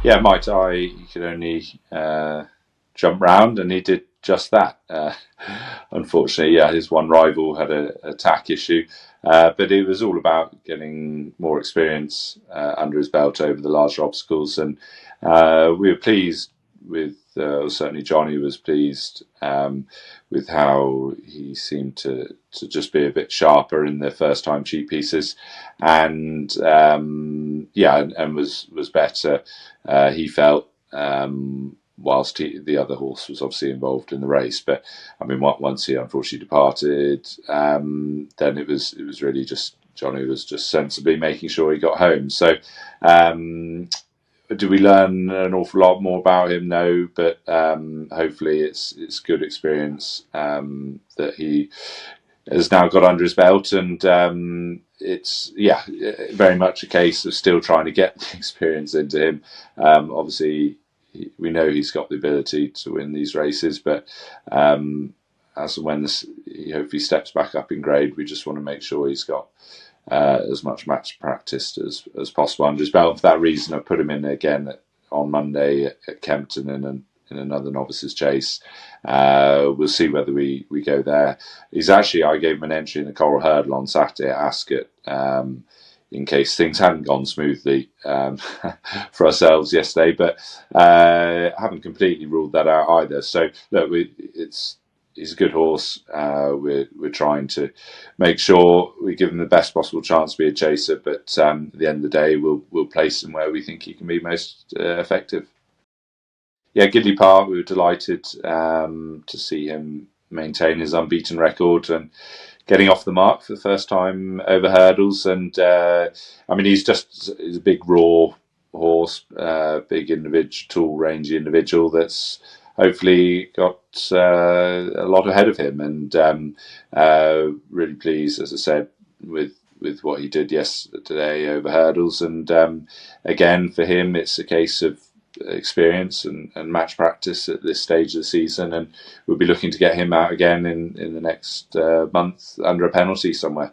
Yeah, Mai Tai, he could only jump round, and he did just that. Unfortunately, yeah, his one rival had an attack issue, but it was all about getting more experience under his belt over the larger obstacles, and we were pleased with. Certainly, Johnny was pleased with how he seemed to just be a bit sharper in the first time cheap pieces, and and was better. He felt. Whilst the other horse was obviously involved in the race, but I mean, once he unfortunately departed, then it was really just Johnny was just sensibly making sure he got home. So, do we learn an awful lot more about him? No, but hopefully it's good experience that he has now got under his belt, and it's very much a case of still trying to get the experience into him. Obviously, we know he's got the ability to win these races, but as and when he hopefully steps back up in grade, we just want to make sure he's got as much match practice as possible under his belt. For that reason, I put him in again on Monday at Kempton in another novices chase. We'll see whether we go there. I gave him an entry in the Coral Hurdle on Saturday at Ascot. In case things hadn't gone smoothly for ourselves yesterday, but haven't completely ruled that out either. So look, he's a good horse. We're trying to make sure we give him the best possible chance to be a chaser, but at the end of the day, we'll place him where we think he can be most effective. Yeah, Gidley Park, we were delighted to see him maintain his unbeaten record and getting off the mark for the first time over hurdles. And I mean, he's a big raw horse, big individual, tall, rangy individual that's hopefully got a lot ahead of him. And really pleased, as I said, with what he did yesterday over hurdles. And again, for him, it's a case of experience and match practice at this stage of the season, and we'll be looking to get him out again in the next month under a penalty somewhere.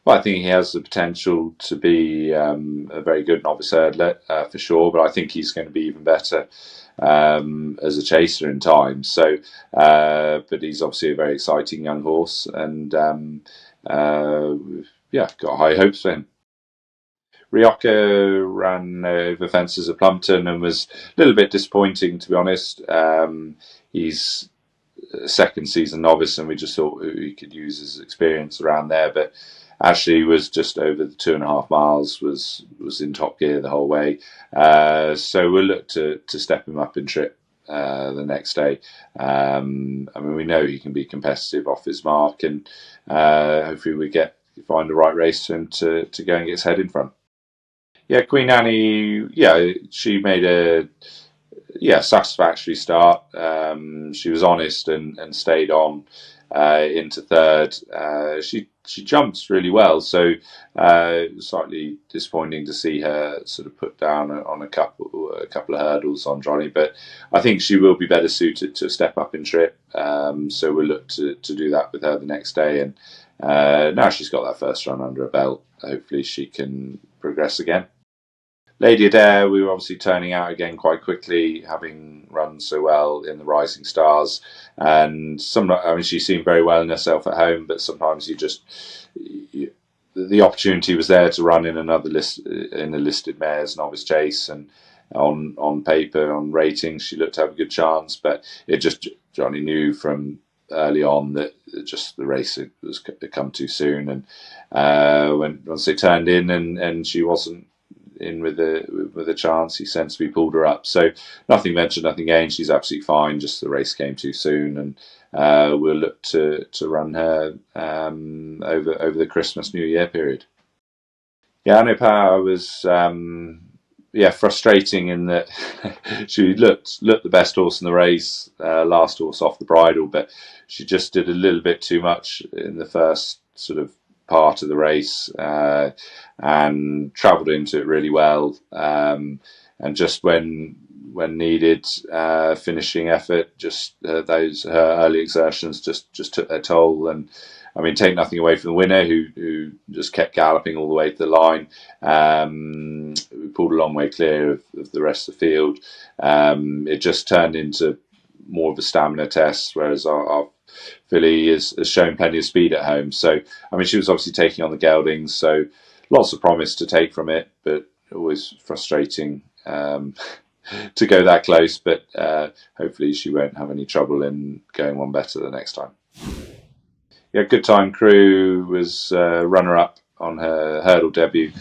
Well, I think he has the potential to be a very good novice hurdler for sure, but I think he's going to be even better as a chaser in time. So, but he's obviously a very exciting young horse, and got high hopes for him. Rioja ran over fences at Plumpton and was a little bit disappointing, to be honest. He's a second season novice, and we just thought he could use his experience around there. But actually, was just over the 2.5 miles. Was in top gear the whole way. So we'll look to step him up in trip the next day. I mean, we know he can be competitive off his mark, and hopefully we find the right race for him to go and get his head in front. Yeah, Queen Annie. Yeah, she made a satisfactory start. She was honest and stayed on into third. She jumps really well, so it was slightly disappointing to see her sort of put down on a couple of hurdles on Johnny. But I think she will be better suited to step up in trip. So we'll look to do that with her the next day. And now she's got that first run under her belt, hopefully she can progress again. Lady Adair, we were obviously turning out again quite quickly, having run so well in the Rising Stars. And she seemed very well in herself at home, but sometimes the opportunity was there to run in another in a listed mares novice chase, and on paper, on ratings, she looked to have a good chance. But Johnny knew from early on that just the race had come too soon, and once they turned in and she wasn't in with a chance, he sensibly pulled her up. So nothing ventured, nothing gained. She's absolutely fine. Just the race came too soon, and we'll look to run her over the Christmas New Year period. Yeah, Anno Power was frustrating in that she looked the best horse in the race, last horse off the bridle, but she just did a little bit too much in the first sort of part of the race, and travelled into it really well, and just when needed, finishing effort, just her early exertions just took their toll. And I mean, take nothing away from the winner, who just kept galloping all the way to the line. pulled a long way clear of the rest of the field. It just turned into more of a stamina test, whereas our filly has shown plenty of speed at home. So, I mean, she was obviously taking on the geldings, so lots of promise to take from it, but always frustrating to go that close. But hopefully she won't have any trouble in going one better the next time. Yeah, Good Time Crew was runner-up on her hurdle debut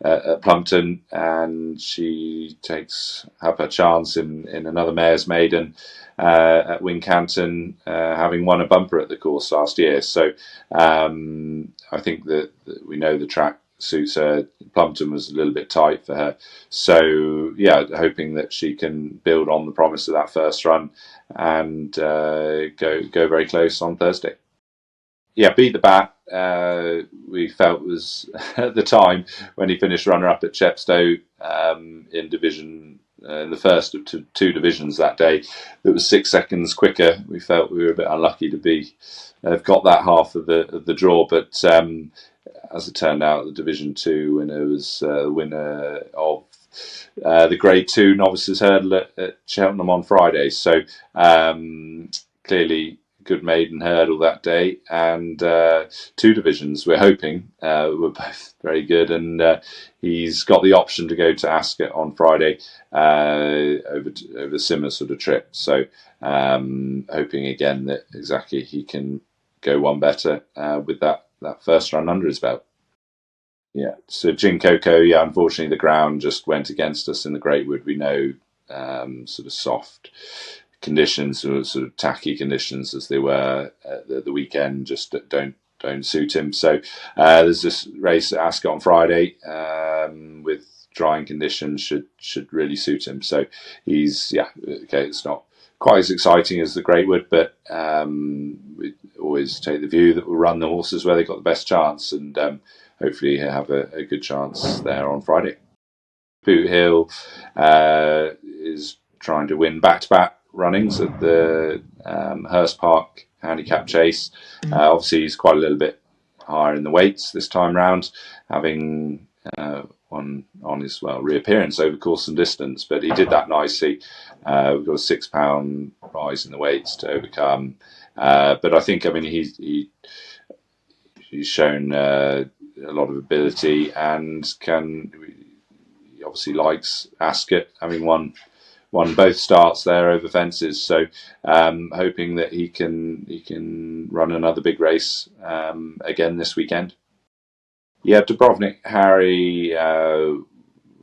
at Plumpton, and she takes up her chance in another Mayor's Maiden at Wincanton, having won a bumper at the course last year. So I think that we know the track suits her. Plumpton was a little bit tight for her. So yeah, hoping that she can build on the promise of that first run and go very close on Thursday. Yeah, Beat the Bat, we felt was at the time when he finished runner-up at Chepstow in division, in the first of two divisions that day, that was 6 seconds quicker. We felt we were a bit unlucky to have got that half of the draw, but as it turned out, the Division 2 winner was the winner of the Grade 2 novices hurdle at Cheltenham on Friday. So clearly good maiden hurdle that day, and two divisions we're hoping were both very good, and he's got the option to go to Ascot on Friday over a similar sort of trip. So hoping again that exactly he can go one better with that first run under his belt. Yeah, so Gin Coco, yeah, unfortunately the ground just went against us in the Greatwood. We know sort of soft conditions, or sort of tacky conditions as they were at the weekend, just don't suit him. So there's this race at Ascot on Friday with drying conditions should really suit him. So he's okay. It's not quite as exciting as the Greatwood, but we always take the view that we'll run the horses where they've got the best chance, and hopefully he'll have a good chance there on Friday. Boothill is trying to win back-to-back runnings at the Hurst Park handicap chase. Obviously, he's quite a little bit higher in the weights this time round, having on his reappearance over course and distance. But he did that nicely. We've got a £6 rise in the weights to overcome. But I think, he's shown a lot of ability and he obviously likes Ascot, having won both starts there over fences. So hoping that he can run another big race again this weekend. Yeah, Dubrovnik Harry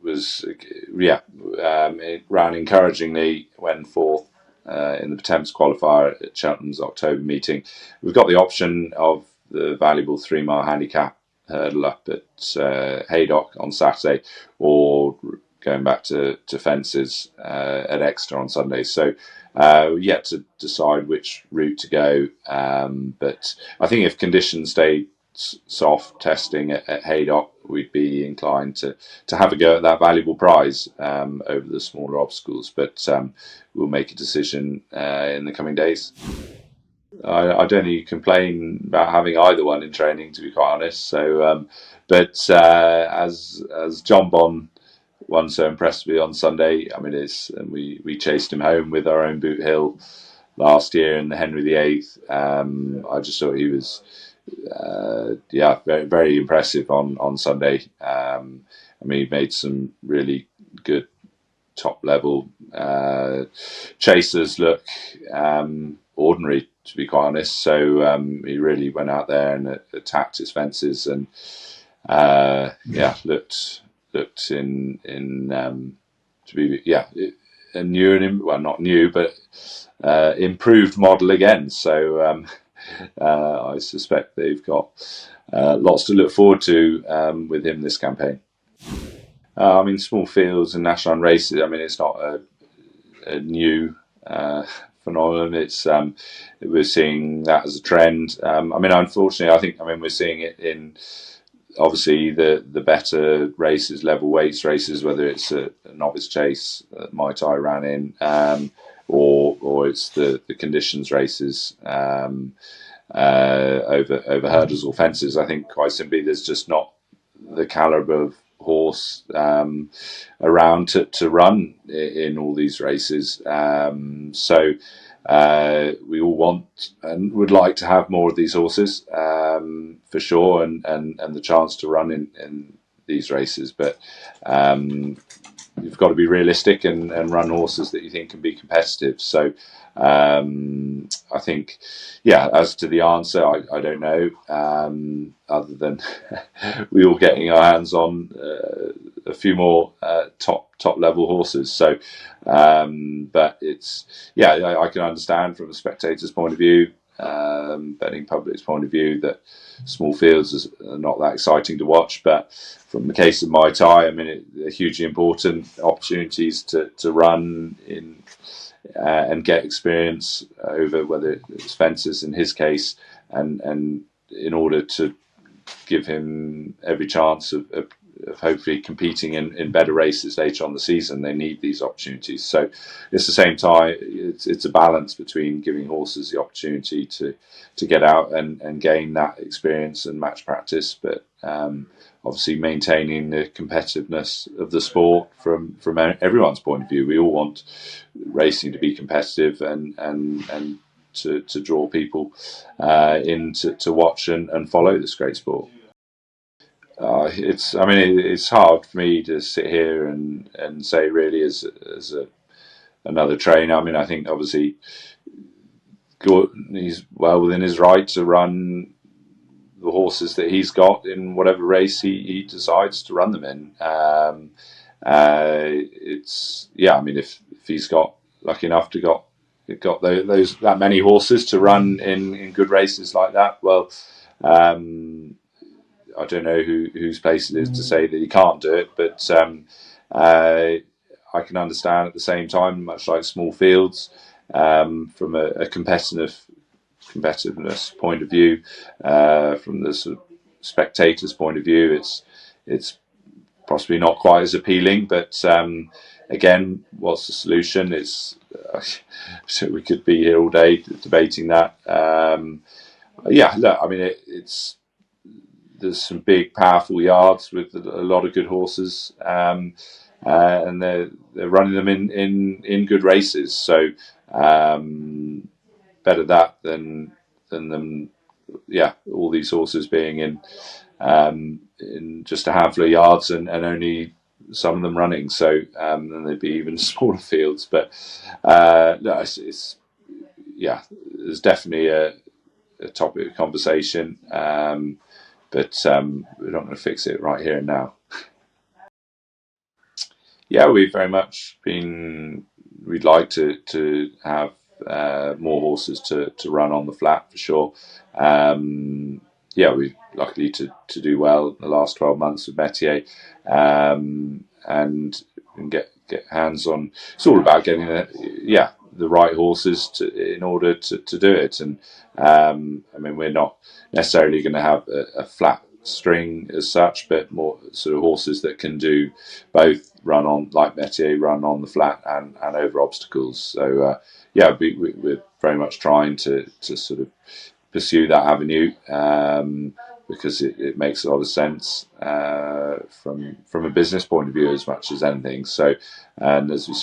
it ran encouragingly, went fourth in the Thames qualifier at Cheltenham's October meeting. We've got the option of the valuable 3 mile handicap hurdle up at Haydock on Saturday, or going back to fences at Exeter on Sunday. So yet to decide which route to go. But I think if conditions stay soft testing at Haydock, we'd be inclined to have a go at that valuable prize over the smaller obstacles. But we'll make a decision in the coming days. I don't even complain about having either one in training, to be quite honest. So, but as Jonbon won so impressively on Sunday, we chased him home with our own Boothill last year in the Henry VIII. I just thought he was very, very impressive on Sunday. He made some really good top level chasers look ordinary, to be quite honest. So he really went out there and attacked his fences, and looked in to be a new and not new, but improved model again. So I suspect they've got lots to look forward to with him this campaign. Small fields and national races, it's not a new phenomenon. It's we're seeing that as a trend. Unfortunately, I think we're seeing it in obviously the better races, level weights races, whether it's a novice chase that Mai Tai ran in, or it's the conditions races over hurdles or fences. I think quite simply there's just not the calibre of horse around to run in all these races. So we all want and would like to have more of these horses for sure, and the chance to run in these races. But you've got to be realistic and run horses that you think can be competitive. So I think, yeah, as to the answer, I don't know, other than we all getting our hands on a few more top level horses. So but it's, yeah, I can understand from a spectator's point of view, betting public's point of view, that small fields are not that exciting to watch. But from the case of Mai Tai, I mean, they're hugely important opportunities to run in and get experience over, whether it's fences in his case, and in order to give him every chance of hopefully competing in better races later on the season. They need these opportunities. So it's the same time, it's a balance between giving horses the opportunity to get out and gain that experience and match practice, but obviously maintaining the competitiveness of the sport from everyone's point of view. We all want racing to be competitive and to draw people in to watch and follow this great sport. It's hard for me to sit here and say really as another trainer. I mean, I think obviously he's well within his right to run the horses that he's got in whatever race he decides to run them in. It's, yeah, I mean, if he's got lucky enough to got those that many horses to run in good races like that, well, I don't know whose place it is to say that he can't do it, but I can understand at the same time, much like small fields, from a competitiveness point of view, from the sort of spectator's point of view, it's possibly not quite as appealing. But again, what's the solution? It's so we could be here all day debating that. Yeah, look, I mean, there's some big, powerful yards with a lot of good horses, and they're running them in good races. So better that than them. Yeah, all these horses being in just a handful of yards and only some of them running. So then they'd be even smaller fields. But no, it's yeah, there's definitely a topic of conversation. But we're not going to fix it right here and now. Yeah, we've very much been. We'd like to have more horses to run on the flat for sure. Yeah, we've luckily to do well in the last 12 months with Metier, and get hands on. It's all about getting the right horses in order to do it. And I mean, we're not necessarily going to have a flat string as such, but more sort of horses that can do both, run on like Metier, run on the flat and over obstacles. So yeah, we're very much trying to sort of pursue that avenue, because it makes a lot of sense from a business point of view as much as anything. So, and as we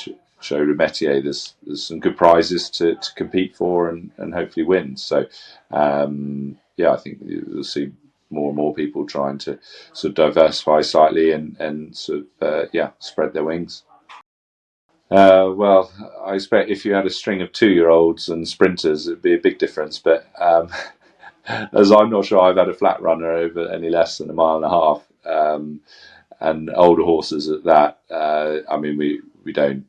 showed with Metier, there's some good prizes to compete for and hopefully win. So yeah, I think you'll see more and more people trying to sort of diversify slightly and sort of spread their wings. Well, I expect if you had a string of 2-year-olds and sprinters, it'd be a big difference. But as I'm not sure I've had a flat runner over any less than a mile and a half, and older horses at that. I mean, we don't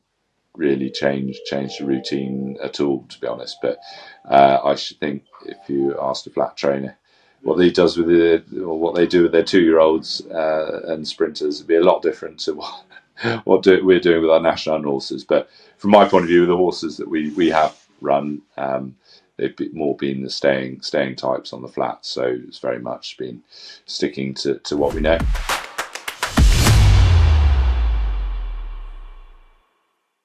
really change the routine at all, to be honest. But I should think if you asked a flat trainer what he does with what they do with their 2-year-olds and sprinters, would be a lot different to what we're doing with our national horses. But from my point of view, the horses that we have run, they've more been the staying types on the flat. So it's very much been sticking to what we know.